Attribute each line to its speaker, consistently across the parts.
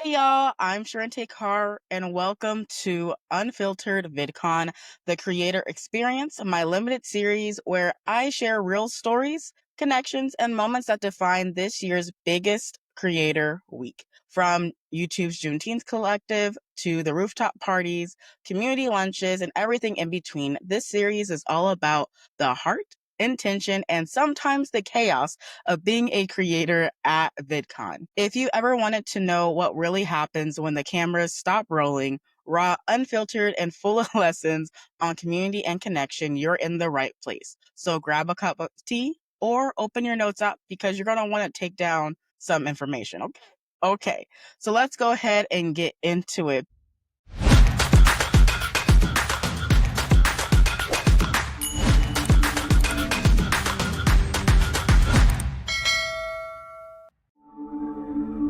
Speaker 1: Hey y'all, I'm Sharente Carr, and welcome to Unfiltered VidCon, the creator experience, my limited series where I share real stories, connections, and moments that define this year's biggest creator week. From YouTube's Juneteenth Collective to the rooftop parties, community lunches, and everything in between, this series is all about the heart, intention, and sometimes the chaos of being a creator at VidCon. If you ever wanted to know what really happens when the cameras stop rolling, raw, unfiltered, and full of lessons on community and connection, you're in the right place. So grab a cup of tea or open your notes up because you're going to want to take down some information. Okay. Okay. So let's go ahead and get into it.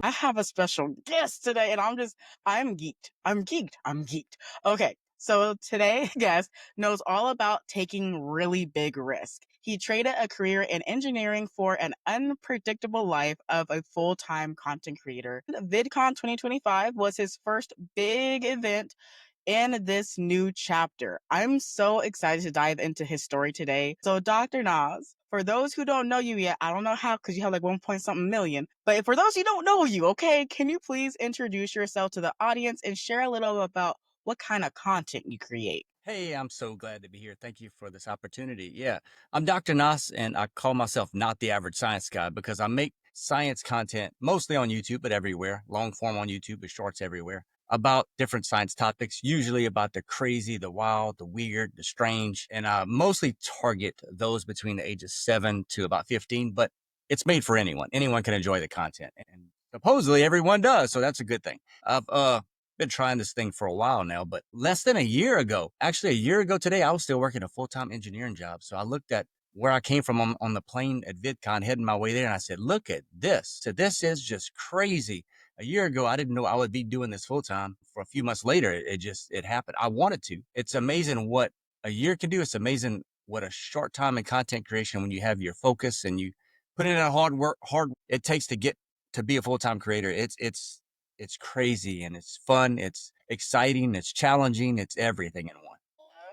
Speaker 1: I have a special guest today, and I'm geeked. I'm geeked. Okay, so today's guest knows all about taking really big risk. He traded a career in engineering for an unpredictable life of a full-time content creator. VidCon 2025 was his first big event in this new chapter. I'm so excited to dive into his story today. So, Dr. Nas, for those who don't know you yet, I don't know how because you have like 1 point something million, but for those who don't know you, okay, can you please introduce yourself to the audience and share a little about what kind of content you create?
Speaker 2: Hey, I'm so glad to be here. Thank you for this opportunity. Yeah, I'm Dr. Nas, and I call myself not the average science guy because I make science content mostly on YouTube, but everywhere, long form on YouTube, but shorts everywhere, about different science topics, usually about the crazy, the wild, the weird, the strange. And I mostly target those between the ages 7 to about 15, but it's made for anyone. Anyone can enjoy the content. And supposedly everyone does. So that's a good thing. I've been trying this thing for a while now, but less than a year ago, actually a year ago today, I was still working a full-time engineering job. So I looked at where I came from on the plane at VidCon, heading my way there, and I said, look at this. So this is just crazy. A year ago, I didn't know I would be doing this full-time. For a few months later, it happened. I wanted to. It's amazing what a year can do. It's amazing what a short time in content creation, when you have your focus and you put in a hard it takes to get to be a full-time creator. It's crazy and it's fun, it's exciting, it's challenging, it's everything in one.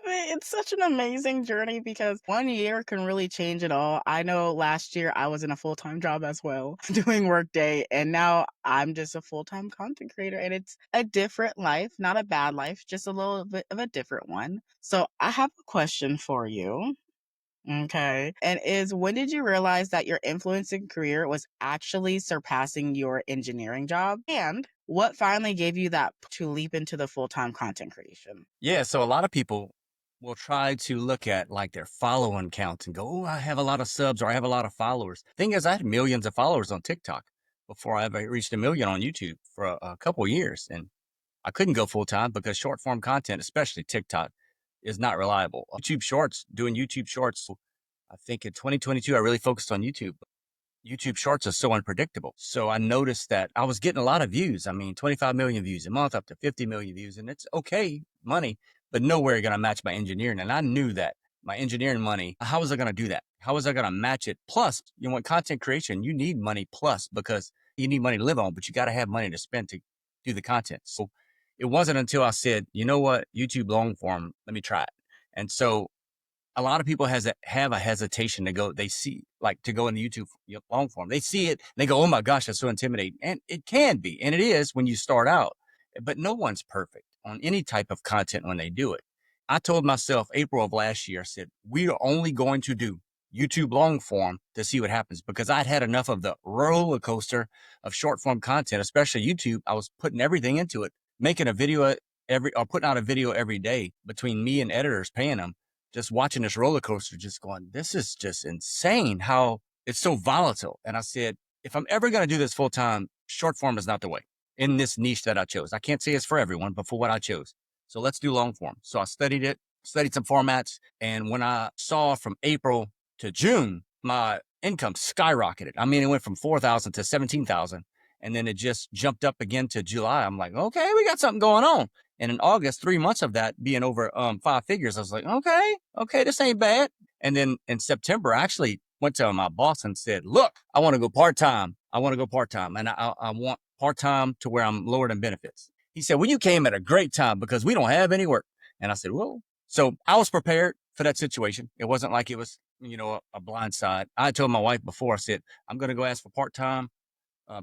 Speaker 1: It's such an amazing journey because 1 year can really change it all. I know last year I was in a full-time job as well, doing workday, and now I'm just a full-time content creator, and it's a different life, not a bad life, just a little bit of a different one. So I have a question for you. Okay. And is when did you realize that your influencing career was actually surpassing your engineering job? And what finally gave you that to leap into the full-time content creation?
Speaker 2: Yeah, so a lot of people will try to look at like their following count and go, oh, I have a lot of subs or I have a lot of followers. Thing is, I had millions of followers on TikTok before I ever reached a million on YouTube for a couple years. And I couldn't go full time because short form content, especially TikTok, is not reliable. Doing YouTube shorts, I think in 2022, I really focused on YouTube. YouTube Shorts are so unpredictable. So I noticed that I was getting a lot of views. I mean, 25 million views a month, up to 50 million views, and it's okay money, but nowhere going to match my engineering. And I knew that my engineering money, how was I going to do that? How was I going to match it? Plus, with content creation, you need money plus because you need money to live on, but you got to have money to spend to do the content. So it wasn't until I said, you know what, YouTube long form, let me try it. And so a lot of people have a hesitation to go. They see like to go in the YouTube long form. They see it, and they go, "Oh my gosh, that's so intimidating." And it can be, and it is when you start out. But no one's perfect on any type of content when they do it. I told myself April of last year, I said, "We are only going to do YouTube long form to see what happens," because I'd had enough of the roller coaster of short form content, especially YouTube. I was putting everything into it, making a video putting out a video every day between me and editors paying them, just watching this roller coaster, just going, this is just insane how it's so volatile. And I said, if I'm ever going to do this full time, short form is not the way in this niche that I chose. I can't say it's for everyone, but for what I chose. So let's do long form. So I studied it, studied some formats. And when I saw from April to June, my income skyrocketed. I mean, it went from 4,000 to 17,000. And then it just jumped up again to July. I'm like, okay, we got something going on. And in August, 3 months of that being over 5 figures, I was like, okay, this ain't bad. And then in September, I actually went to my boss and said, look, I want to go part-time. And I want part-time to where I'm lower than benefits. He said, well, you came at a great time because we don't have any work. And I said, well, so I was prepared for that situation. It wasn't like it was, a blind side. I told my wife before, I said, I'm going to go ask for part-time,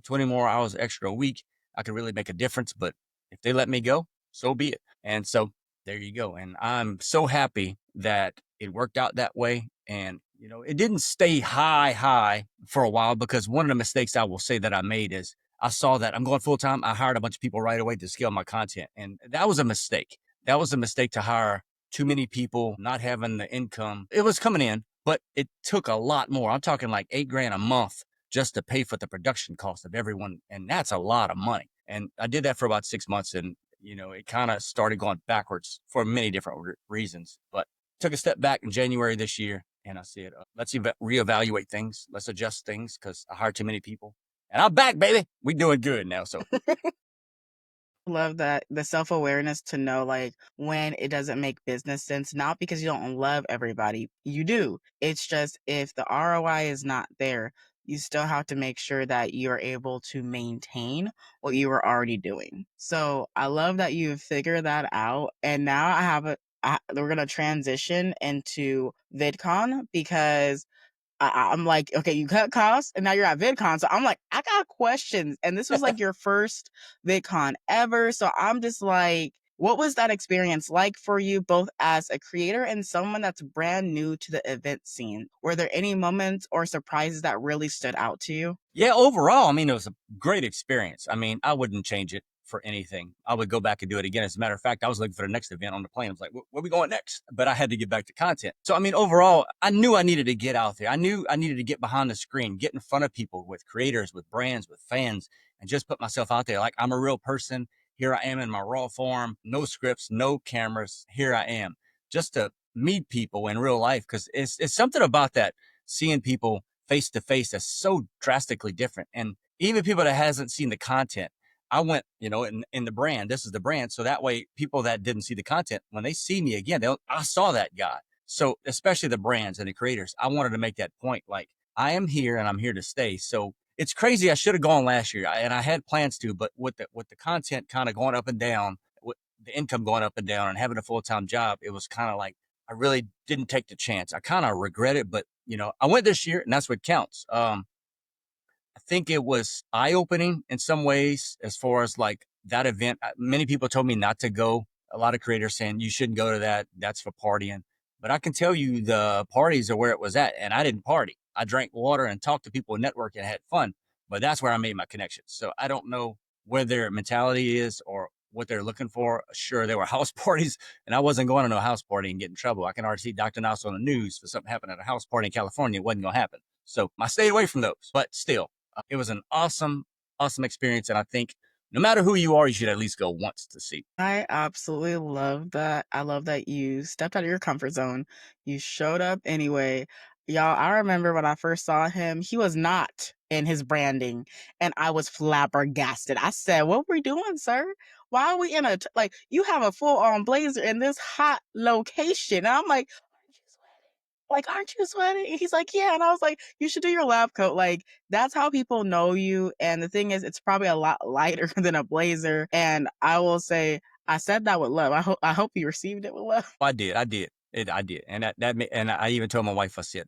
Speaker 2: 20 more hours extra a week. I could really make a difference, but if they let me go, so be it. And so there you go. And I'm so happy that it worked out that way. And, it didn't stay high for a while, because one of the mistakes I will say that I made is I saw that I'm going full time. I hired a bunch of people right away to scale my content. And that was a mistake. That was a mistake, to hire too many people, not having the income. It was coming in, but it took a lot more. I'm talking like 8 grand a month just to pay for the production cost of everyone. And that's a lot of money. And I did that for about 6 months. And, it kind of started going backwards for many different reasons. But took a step back in January this year. And I said, let's reevaluate things. Let's adjust things, because I hired too many people. And I'm back, baby. We doing good now. So
Speaker 1: Love that, the self-awareness to know like when it doesn't make business sense, not because you don't love everybody, you do. It's just if the ROI is not there, you still have to make sure that you're able to maintain what you were already doing. So I love that you've figured that out. And now we're gonna transition into VidCon, because I'm like, okay, you cut costs and now you're at VidCon. So I'm like, I got questions. And this was like your first VidCon ever. So I'm just like, what was that experience like for you, both as a creator and someone that's brand new to the event scene? Were there any moments or surprises that really stood out to you?
Speaker 2: yeah, overall, I mean, it was a great experience. I mean, I wouldn't change it for anything. I would go back and do it again. As a matter of fact, I was looking for the next event on the plane. I was like, where are we going next? But I had to get back to content. So, I mean, overall, I knew I needed to get out there. I knew I needed to get behind the screen, get in front of people, with creators, with brands, with fans, and just put myself out there. Like, I'm a real person. Here I am in my raw form, no scripts, no cameras. Here I am, just to meet people in real life. Cause it's something about that, seeing people face to face, that's so drastically different. And even people that hasn't seen the content, I went, in the brand, this is the brand. So that way, people that didn't see the content, when they see me again, I saw that guy. So especially the brands and the creators, I wanted to make that point. Like, I am here and I'm here to stay. So it's crazy. I should have gone last year, and I had plans to, but with the content kind of going up and down, with the income going up and down, and having a full time job, it was kind of like I really didn't take the chance. I kind of regret it, but I went this year, and that's what counts. I think it was eye opening in some ways, as far as like that event. Many people told me not to go. A lot of creators saying you shouldn't go to that. That's for partying. But I can tell you the parties are where it was at, and I didn't party. I drank water and talked to people and networked and had fun. But that's where I made my connections. So I don't know where their mentality is or what they're looking for. Sure, there were house parties, and I wasn't going to no house party and get in trouble. I can already see Dr. Nouse on the news for something happened at a house party in California. It wasn't going to happen. So I stayed away from those. But still, it was an awesome experience. And I think no matter who you are, you should at least go once to see.
Speaker 1: I absolutely love that. I love that you stepped out of your comfort zone. You showed up anyway. Y'all, I remember when I first saw him, he was not in his branding, and I was flabbergasted. I said, "What were we doing, sir? Why are we in like, you have a full on blazer in this hot location?" And I'm like, aren't you sweating? And he's like, yeah. And I was like, you should do your lab coat. Like, that's how people know you. And the thing is, it's probably a lot lighter than a blazer. And I will say, I said that with love. I hope you received it with love.
Speaker 2: I did. And and I even told my wife, I said,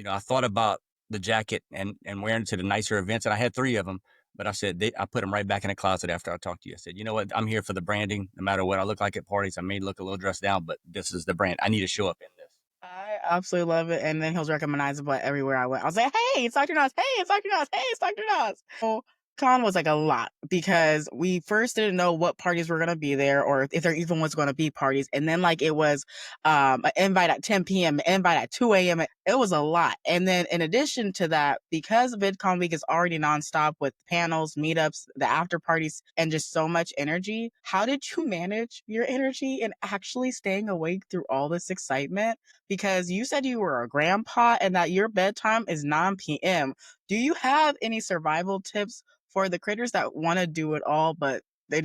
Speaker 2: I thought about the jacket and wearing it to the nicer events. And I had 3 of them, but I said, I put them right back in the closet after I talked to you. I said, you know what? I'm here for the branding. No matter what I look like at parties, I may look a little dressed down, but this is the brand. I need to show up in this.
Speaker 1: I absolutely love it. And then he was recognizable everywhere I went. I was like, hey, it's Dr. Nas. Hey, it's Dr. Nas. Hey, it's Dr. Nas. So con was like a lot, because we first didn't know what parties were going to be there, or if there even was going to be parties. And then like it was an invite at 10 p.m., an invite at 2 a.m. It was a lot. And then in addition to that, because VidCon week is already nonstop with panels, meetups, the after parties, and just so much energy, how did you manage your energy and actually staying awake through all this excitement? Because you said you were a grandpa and that your bedtime is 9 p.m. Do you have any survival tips for the critters that want to do it all, but they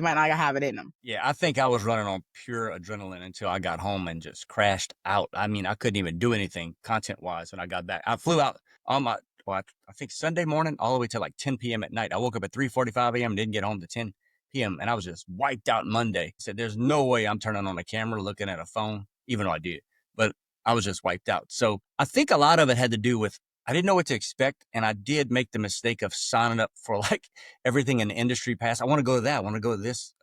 Speaker 1: might not have it in them?
Speaker 2: Yeah, I think I was running on pure adrenaline until I got home and just crashed out. I mean, I couldn't even do anything content wise when I got back. I flew out on well, I think Sunday morning all the way to like 10 p.m. at night. I woke up at 3:45 a.m. didn't get home to 10 p.m. and I was just wiped out Monday. Said, "There's no way I'm turning on a camera, looking at a phone," even though I did. But I was just wiped out. So I think a lot of it had to do with I didn't know what to expect, and I did make the mistake of signing up for like everything in the industry pass. I want to go to that. I want to go to this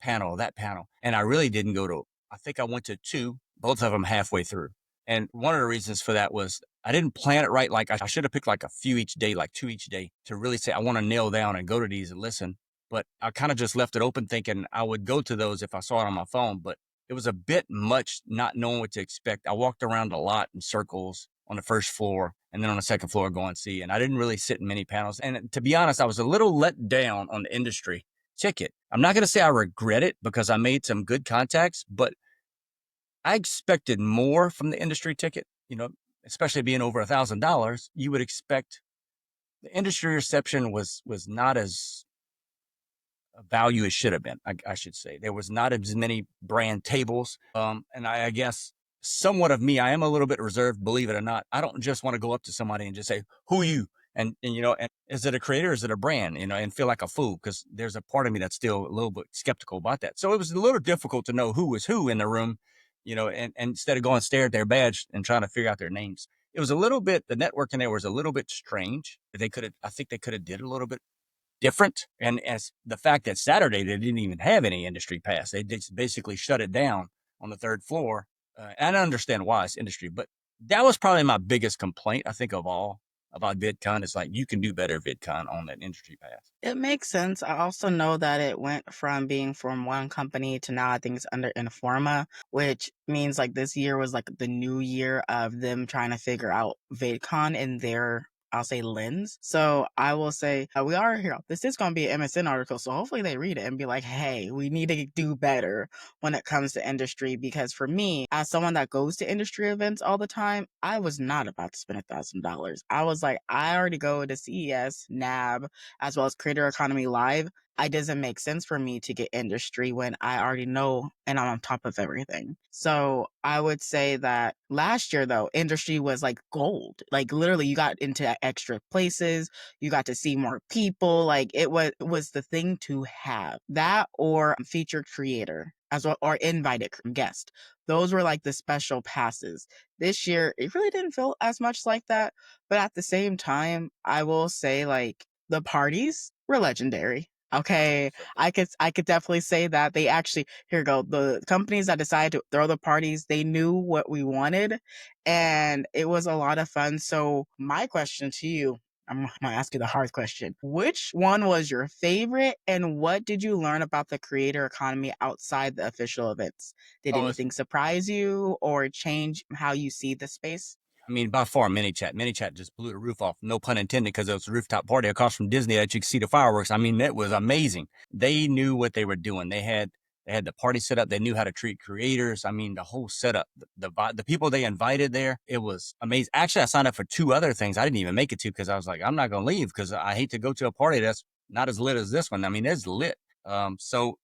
Speaker 2: panel, that panel, and I really didn't go to. I think I went to two, both of them halfway through. And one of the reasons for that was I didn't plan it right. Like I should have picked like a few each day, like two each day, to really say I want to nail down and go to these and listen. But I kind of just left it open, thinking I would go to those if I saw it on my phone. But it was a bit much not knowing what to expect. I walked around a lot in circles on the first floor and then on the second floor go and see. And I didn't really sit in many panels. And to be honest, I was a little let down on the industry ticket. I'm not going to say I regret it because I made some good contacts, but I expected more from the industry ticket, especially being over $1,000. You would expect the industry reception was not as value it should have been. I should say there was not as many brand tables. And I guess somewhat of me, I am a little bit reserved, believe it or not. I don't just want to go up to somebody and just say, "Who are you?" And is it a creator? Is it a brand? And feel like a fool because there's a part of me that's still a little bit skeptical about that. So it was a little difficult to know who was who in the room, and instead of going stare at their badge and trying to figure out their names, it was a little bit, the networking there was a little bit strange. I think they could have did a little bit different. And as the fact that Saturday they didn't even have any industry pass, they just basically shut it down on the third floor. And I understand why it's industry, but that was probably my biggest complaint, I think, of all about VidCon. It's like you can do better VidCon on that industry pass.
Speaker 1: It makes sense. I also know that it went from being from one company to now I think it's under Informa, which means like this year was like the new year of them trying to figure out VidCon in their, I'll say, lens. So I will say we are here. This is going to be an MSN article, so hopefully they read it and be like, "Hey, we need to do better when it comes to industry." Because for me, as someone that goes to industry events all the time, I was not about to spend $1,000. I was like, I already go to CES, NAB, as well as Creator Economy Live. It doesn't make sense for me to get industry when I already know and I'm on top of everything. So I would say that last year, though, industry was like gold. Like literally, you got into extra places, you got to see more people. Like it was the thing to have, that or featured creator as well, or invited guest. Those were like the special passes. This year, it really didn't feel as much like that. But at the same time, I will say like the parties were legendary. Okay, I could definitely say that they actually, here we go, the companies that decided to throw the parties, they knew what we wanted, and it was a lot of fun. So my question to you, I'm gonna ask you the hard question. Which one was your favorite, and what did you learn about the creator economy outside the official events? Did
Speaker 2: Oh, it's
Speaker 1: anything surprise you or change how you see the space?
Speaker 2: I mean, by far, ManyChat. ManyChat just blew the roof off. No pun intended, because it was a rooftop party across from Disney that you could see the fireworks. I mean, that was amazing. They knew what they were doing. They had the party set up. They knew how to treat creators. I mean, the whole setup, the people they invited there, it was amazing. Actually, I signed up for two other things. I didn't even make it to because I was like, I'm not going to leave because I hate to go to a party that's not as lit as this one. I mean, it's lit. So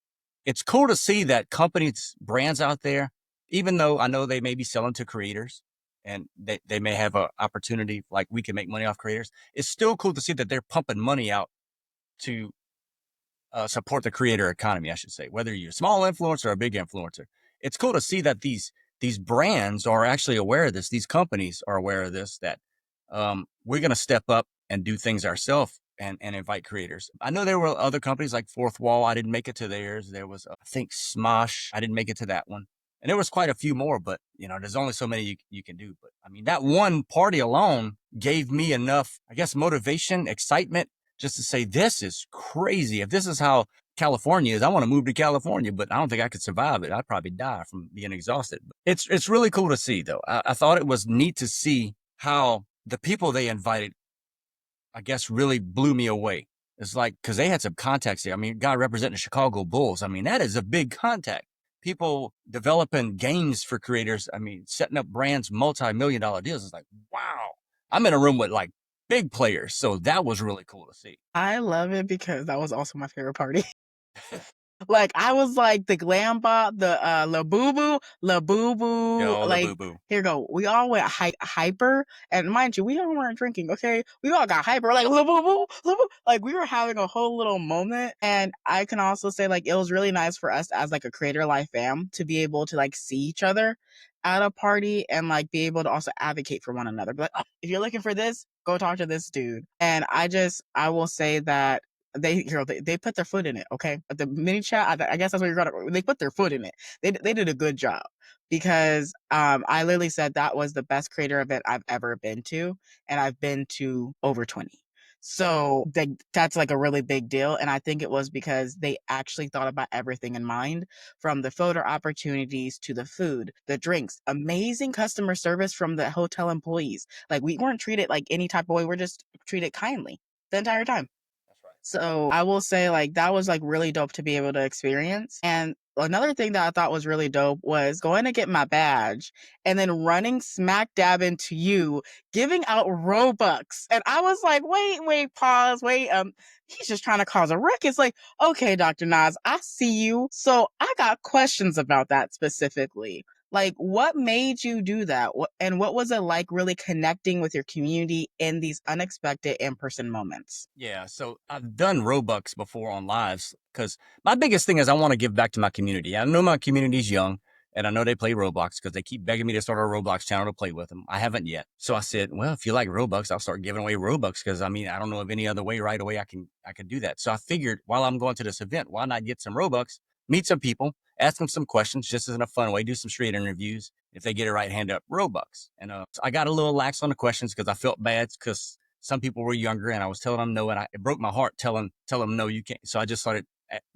Speaker 2: it's cool to see that companies, brands out there, even though I know they may be selling to creators and they may have an opportunity like we can make money off creators. It's still cool to see that they're pumping money out to support the creator economy, I should say, whether you're a small influencer or a big influencer. It's cool to see that these brands are actually aware of this. These companies are aware of this, that we're going to step up and do things ourselves and invite creators. I know there were other companies like Fourth Wall. I didn't make it to theirs. There was, I think, Smosh. I didn't make it to that one. And there was quite a few more, but there's only so many you can do. But I mean, that one party alone gave me enough, I guess, motivation, excitement, just to say, this is crazy. If this is how California is, I want to move to California, but I don't think I could survive it. I'd probably die from being exhausted. But it's really cool to see, though. I thought it was neat to see how the people they invited, I guess, really blew me away. It's like, because they had some contacts there. I mean, guy representing the Chicago Bulls. I mean, that is a big contact. People developing games for creators. I mean, setting up brands, multi-million-dollar deals. It's like, wow. I'm in a room with like big players. So that was really cool to see.
Speaker 1: I love it because that was also my favorite party. Like I was like the glam bot, the la boo boo.
Speaker 2: Yo, the
Speaker 1: Like
Speaker 2: boo boo.
Speaker 1: here you go. We all went hyper, and mind you, we all weren't drinking. Okay, we all got hyper. Like la boo boo, la boo. Like we were having a whole little moment. And I can also say like it was really nice for us as like a creator life fam to be able to like see each other at a party and like be able to also advocate for one another. But like, oh, if you're looking for this, go talk to this dude. And I will say that they put their foot in it. Okay, the mini chat. I guess that's what you're gonna. They put their foot in it. They did a good job because I literally said that was the best creator event I've ever been to, and I've been to over 20. So that's like a really big deal. And I think it was because they actually thought about everything in mind, from the photo opportunities to the food, the drinks, amazing customer service from the hotel employees. Like we weren't treated like any type of way. We're just treated kindly the entire time.
Speaker 2: That's right.
Speaker 1: So I will say like that was like really dope to be able to experience. And another thing that I thought was really dope was going to get my badge and then running smack dab into you giving out Robux. And I was like, wait, pause, wait, he's just trying to cause a ruckus. Like, okay, Dr. Nas, I see you. So I got questions about that specifically. Like, what made you do that? And what was it like really connecting with your community in these unexpected in person moments?
Speaker 2: Yeah, so I've done Robux before on lives because my biggest thing is I want to give back to my community. I know my community's young and I know they play Roblox because they keep begging me to start a Roblox channel to play with them. I haven't yet. So I said, well, if you like Robux, I'll start giving away Robux because I mean, I don't know of any other way right away I can do that. So I figured while I'm going to this event, why not get some Robux, meet some people, ask them some questions just as in a fun way, do some straight interviews. If they get it right, hand up Robux. And so I got a little lax on the questions because I felt bad because some people were younger and I was telling them no, and it broke my heart telling them no, you can't. So I just started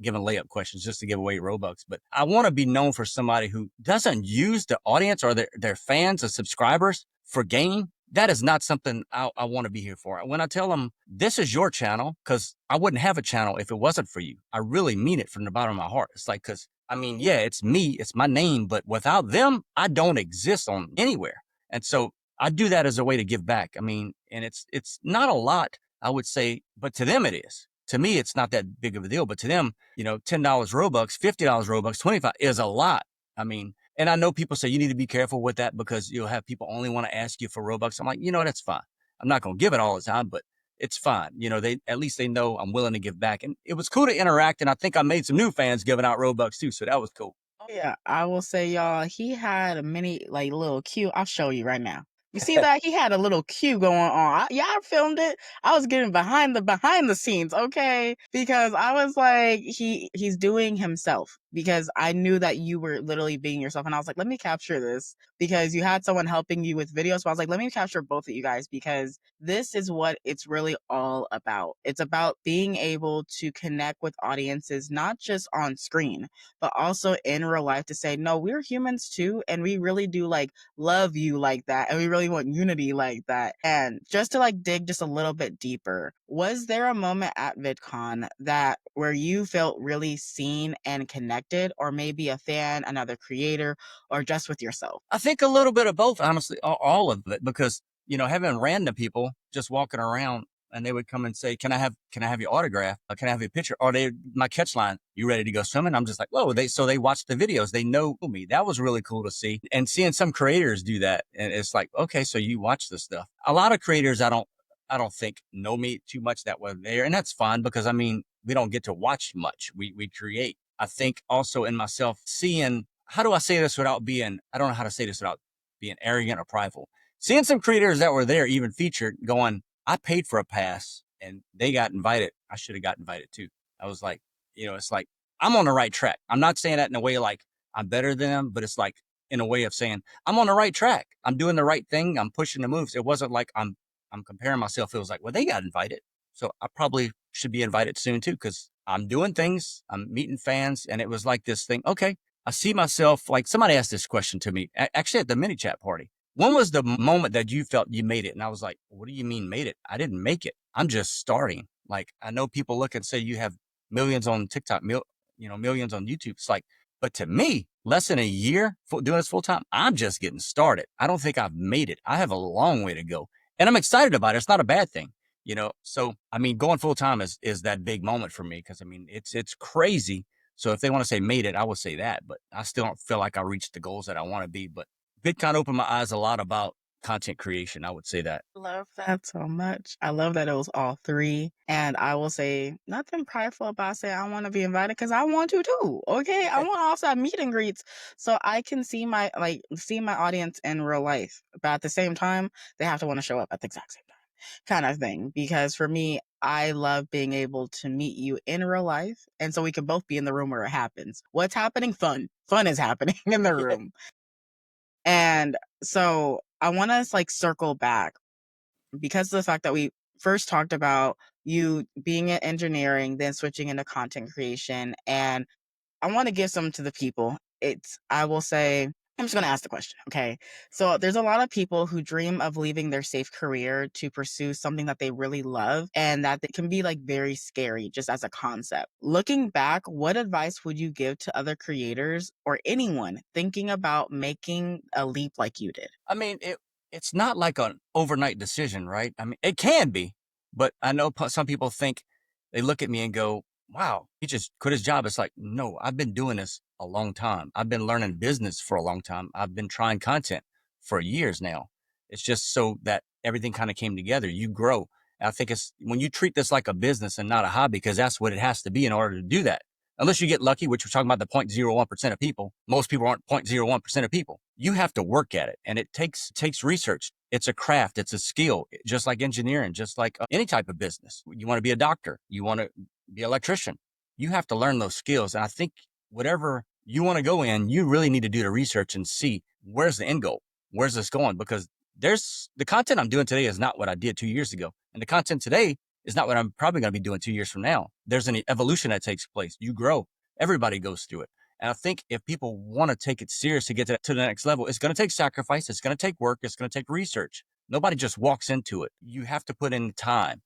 Speaker 2: giving layup questions just to give away Robux. But I want to be known for somebody who doesn't use the audience or their fans or subscribers for gain. That is not something I want to be here for. When I tell them this is your channel, because I wouldn't have a channel if it wasn't for you. I really mean it from the bottom of my heart. It's like, because I mean, yeah, it's me, it's my name, but without them, I don't exist on anywhere. And so I do that as a way to give back. I mean, and it's not a lot, I would say, but to them it is. To me, it's not that big of a deal, but to them, $10 Robux, $50 Robux, 25 is a lot. I mean, and I know people say you need to be careful with that because you'll have people only want to ask you for Robux. I'm like, that's fine. I'm not going to give it all the time, but it's fine. They at least they know I'm willing to give back. And it was cool to interact. And I think I made some new fans giving out Robux too. So that was cool.
Speaker 1: Oh, yeah, I will say, y'all, he had a mini, like, little cue. I'll show you right now. You see that? He had a little cue going on. Yeah, I filmed it. I was getting behind the scenes, okay? Because I was like, he's doing himself because I knew that you were literally being yourself. And I was like, let me capture this because you had someone helping you with videos. So I was like, let me capture both of you guys because this is what it's really all about. It's about being able to connect with audiences, not just on screen but also in real life to say, no, we're humans too. And we really do like love you like that. And we really want unity like that. And just to like dig just a little bit deeper, was there a moment at VidCon that where you felt really seen and connected, or maybe a fan, another creator, or just with yourself?
Speaker 2: I think a little bit of both, honestly, all of it, because having random people just walking around and they would come and say, can I have your autograph? Can I have your picture? Or my catch line, you ready to go swimming? I'm just like, whoa, so they watch the videos. They know me. That was really cool to see. And seeing some creators do that. And it's like, okay, so you watch this stuff. A lot of creators, I don't think know me too much that were there. And that's fine because I mean, we don't get to watch much. We create. I think also in myself seeing, how do I say this without being, I don't know how to say this without being arrogant or prideful. Seeing some creators that were there, even featured, going, I paid for a pass and they got invited. I should have got invited too. I was like, it's like, I'm on the right track. I'm not saying that in a way like I'm better than them, but it's like in a way of saying I'm on the right track. I'm doing the right thing. I'm pushing the moves. It wasn't like I'm comparing myself. It was like, well, they got invited. So I probably should be invited soon too, because I'm doing things. I'm meeting fans. And it was like this thing. Okay. I see myself, like somebody asked this question to me, actually at the mini chat party. When was the moment that you felt you made it? And I was like, what do you mean made it? I didn't make it. I'm just starting. Like, I know people look and say you have millions on TikTok, millions on YouTube. It's like, but to me, less than a year doing this full time, I'm just getting started. I don't think I've made it. I have a long way to go. And I'm excited about it. It's not a bad thing, So I mean, going full time is that big moment for me because I mean, it's crazy So if they want to say made it, I would say that, but I still don't feel like I reached the goals that I want to be. But VidCon opened my eyes a lot about content creation. I would say that.
Speaker 1: Love that so much. I love that it was all three. And I will say nothing prideful about saying I want to be invited because I want to too. Okay. I want to also have meet and greets so I can see my audience in real life. But at the same time, they have to want to show up at the exact same time. Kind of thing. Because for me, I love being able to meet you in real life. And so we can both be in the room where it happens. What's happening? Fun. Fun is happening in the
Speaker 2: Yeah.
Speaker 1: room. And so I want to like circle back because of the fact that we first talked about you being in engineering, then switching into content creation. And I want to give some to the people. I will say, I'm just going to ask the question. Okay. So there's a lot of people who dream of leaving their safe career to pursue something that they really love and that it can be like very scary just as a concept. Looking back, what advice would you give to other creators or anyone thinking about making a leap like you did?
Speaker 2: I mean, it's not like an overnight decision, right? I mean, it can be, but I know some people think they look at me and go, "Wow, he just quit his job." It's like, no, I've been doing this a long time. I've been learning business for a long time. I've been trying content for years now. It's just so that everything kind of came together. You grow. And I think it's when you treat this like a business and not a hobby, because that's what it has to be in order to do that. Unless you get lucky, which we're talking about the 0.01% of people. Most people aren't 0.01% of people. You have to work at it, and it takes research. It's a craft. It's a skill, just like engineering, just like any type of business. You want to be a doctor. You want to be an electrician. You have to learn those skills. And I think whatever you want to go in, you really need to do the research and see where's the end goal. Where's this going? Because there's the content I'm doing today is not what I did 2 years ago. And the content today is not what I'm probably going to be doing 2 years from now. There's an evolution that takes place. You grow. Everybody goes through it. And I think if people want to take it serious to get to the next level, it's going to take sacrifice. It's going to take work. It's going to take research. Nobody just walks into it. You have to put in the time.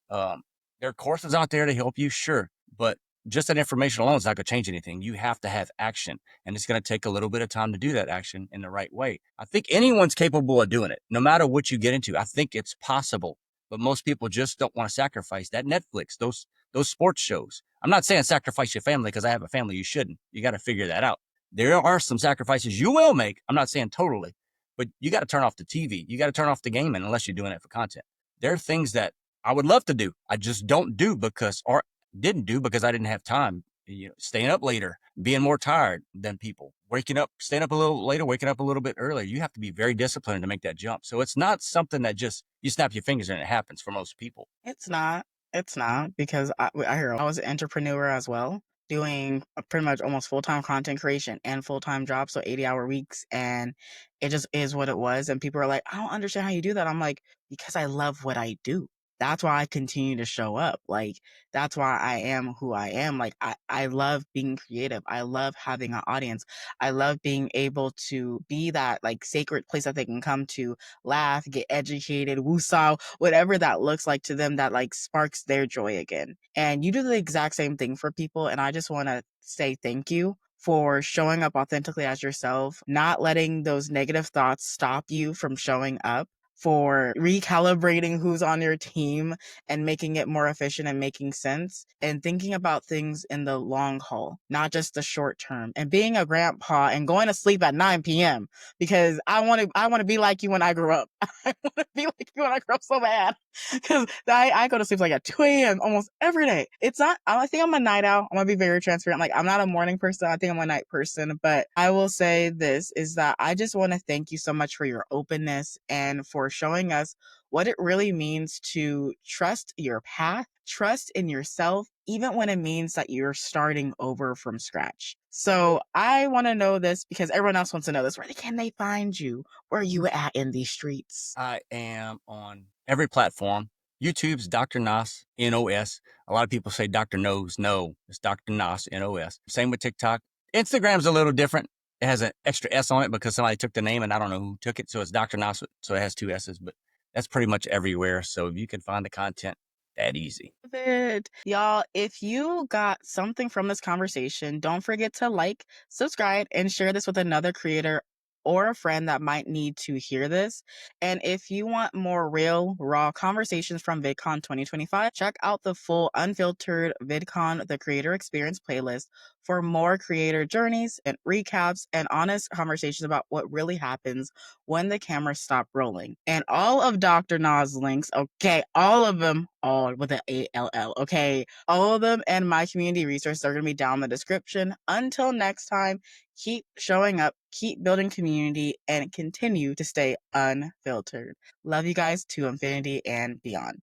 Speaker 2: Um, there are courses out there to help you, sure, but just that information alone is not going to change anything. You have to have action, and it's going to take a little bit of time to do that action in the right way. I think anyone's capable of doing it, no matter what you get into. I think it's possible, but most people just don't want to sacrifice that Netflix, those sports shows. I'm not saying sacrifice your family because I have a family. You shouldn't. You got to figure that out. There are some sacrifices you will make. I'm not saying totally, but you got to turn off the TV. You got to turn off the gaming unless you're doing it for content. There are things that I would love to do. I just don't do because, or didn't do because I didn't have time. You know, staying up later, being more tired than people, waking up, staying up a little later, waking up a little bit earlier. You have to be very disciplined to make that jump. So it's not something that just you snap your fingers and it happens for most people.
Speaker 1: It's not. It's not because I hear I was an entrepreneur as well, doing pretty much almost full time content creation and full time jobs, so 80-hour weeks, and it just is what it was. And people are like, I don't understand how you do that. I'm like, because I love what I do. That's why I continue to show up. Like that's why I am who I am. Like I love being creative. I love having an audience. I love being able to be that like sacred place that they can come to laugh, get educated, woosah, whatever that looks like to them that like sparks their joy again. And you do the exact same thing for people. And I just want to say thank you for showing up authentically as yourself, not letting those negative thoughts stop you from showing up, for recalibrating who's on your team and making it more efficient and making sense, and thinking about things in the long haul, not just the short term, and being a grandpa and going to sleep at 9 p.m. because I want to be like you when I grow up. I want to be like you when I grow up so bad because I go to sleep like at 2 a.m. almost every day. It's not, I think I'm a night owl. I'm going to be very transparent. Like, I'm not a morning person. I think I'm a night person. But I will say this is that I just want to thank you so much for your openness and for showing us what it really means to trust your path, trust in yourself, even when it means that you're starting over from scratch. So I want to know this because everyone else wants to know this. Where can they find you? Where are you at in these streets?
Speaker 2: I am on every platform. YouTube's Dr. Nos, Nos. A lot of people say Dr. Nose. No, it's Dr. Nos, Nos. Same with TikTok. Instagram's a little different. It has an extra S on it because somebody took the name and I don't know who took it. So it's Dr. Nos. So it has two S's, but that's pretty much everywhere. So you can find the content that easy.
Speaker 1: It. Y'all, if you got something from this conversation, don't forget to like, subscribe, and share this with another creator or a friend that might need to hear this. And if you want more real, raw conversations from VidCon 2025, check out the full Unfiltered VidCon The Creator Experience playlist for more creator journeys and recaps and honest conversations about what really happens when the cameras stop rolling. And all of Dr. Na's links, okay, all of them, all with an ALL, okay, all of them and my community resources are going to be down in the description. Until next time, keep showing up, keep building community, and continue to stay unfiltered. Love you guys to infinity and beyond.